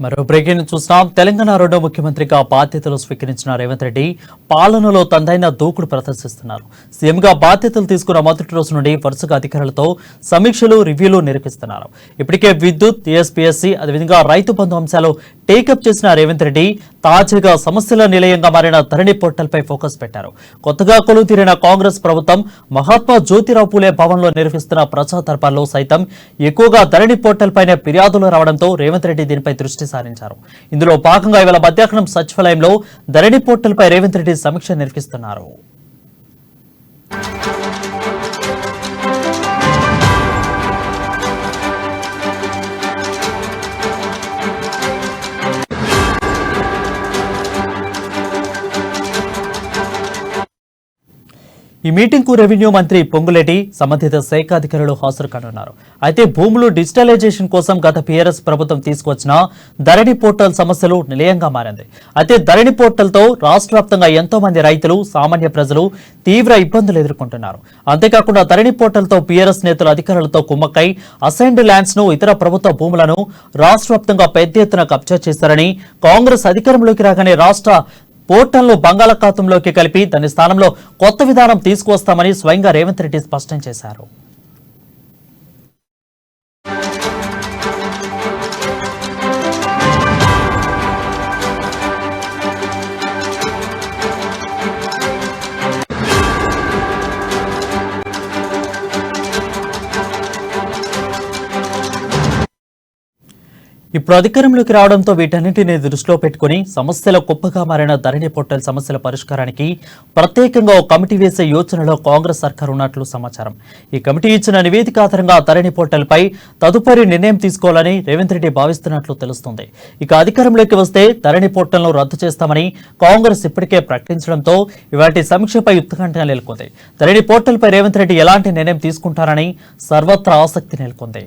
మరో బ్రేకింగ్ చూస్తున్నాం. తెలంగాణ రెండో ముఖ్యమంత్రిగా బాధ్యతలు స్వీకరించిన రేవంత్ రెడ్డి పాలనలో తనదైన దూకుడు ప్రదర్శిస్తున్నారు. సీఎంగా బాధ్యతలు తీసుకున్న మొదటి రోజు నుండి వరుసగా అధికారులతో సమీక్షలు, రివ్యూలు నిర్వహిస్తున్నారు. ఇప్పటికే విద్యుత్, టీఎస్పీఎస్సీ, అదేవిధంగా రైతు బంధు అంశాలు టేకప్ చేసిన రేవంత్ రెడ్డి తాజాగా సమస్యల నిలయంగా మారిన ధరణి పోర్టల్పై ఫోకస్ పెట్టారు. కొత్తగా కొలువు తీరిన కాంగ్రెస్ ప్రభుత్వం మహాత్మా జ్యోతిరావు పూలే భవన్లో నిర్వహిస్తున్న ప్రజా దర్బార్లో సైతం ఎక్కువగా ధరణి పోర్టల్ పైన ఫిర్యాదులు రావడంతో రేవంత్ రెడ్డి దీనిపై దృష్టి సారించారు. ఇందులో భాగంగా ఇవాళ మధ్యాహ్నం సచివాలయంలో ధరణి పోర్టల్ పై రేవంత్ రెడ్డి సమీక్ష నిర్వహిస్తున్నారు. ఈ మీటింగ్ కు రెవెన్యూ మంత్రి పొంగులేటి, సంబంధిత శాఖ అధికారులు హాజరు కానున్నారు. అయితే భూములు డిజిటలైజేషన్ కోసం గత పీఆర్ఎస్ ప్రభుత్వం తీసుకొచ్చిన ధరణి పోర్టల్ సమస్యలు నిలయంగా మారింది. అయితే ధరణి పోర్టల్ తో రాష్ట్ర వ్యాప్తంగా ఎంతో మంది రైతులు, సామాన్య ప్రజలు తీవ్ర ఇబ్బందులు ఎదుర్కొంటున్నారు. అంతేకాకుండా ధరణి పోర్టల్ తో పీఆర్ఎస్ నేతలు అధికారులతో కుమ్మక్కై అసైన్డ్ ల్యాండ్స్ ను, ఇతర ప్రభుత్వ భూములను రాష్ట్ర వ్యాప్తంగా పెద్ద ఎత్తున కబ్జా చేశారని, కాంగ్రెస్ అధికారంలోకి రాగానే రాష్ట్ర పోర్టల్ను బంగాళాఖాతంలోకి కలిపి దాని స్థానంలో కొత్త విధానం తీసుకువస్తామని స్వయంగా రేవంత్ రెడ్డి స్పష్టం చేశారు. ఇప్పుడు అధికారంలోకి రావడంతో వీటన్నింటినీ దృష్టిలో పెట్టుకుని సమస్యల కుప్పగా మారిన ధరణి పోర్టల్ సమస్యల పరిష్కారానికి ప్రత్యేకంగా ఓ కమిటీ వేసే యోచనలో కాంగ్రెస్ సర్కార్ ఉన్నట్లు సమాచారం. ఈ కమిటీ ఇచ్చిన నివేదిక ఆధారంగా ధరణి పోర్టల్ పై తదుపరి నిర్ణయం తీసుకోవాలని రేవంత్ రెడ్డి భావిస్తున్నట్లు తెలుస్తోంది. ఇక అధికారంలోకి వస్తే ధరణి పోర్టల్ను రద్దు చేస్తామని కాంగ్రెస్ ఇప్పటికే ప్రకటించడంతో ఇవాటి సమీక్షపై ఉత్కంఠ నెలకొంది. ధరణి పోర్టల్ పై రేవంత్ రెడ్డి ఎలాంటి నిర్ణయం తీసుకుంటారని సర్వత్రా ఆసక్తి నెలకొంది.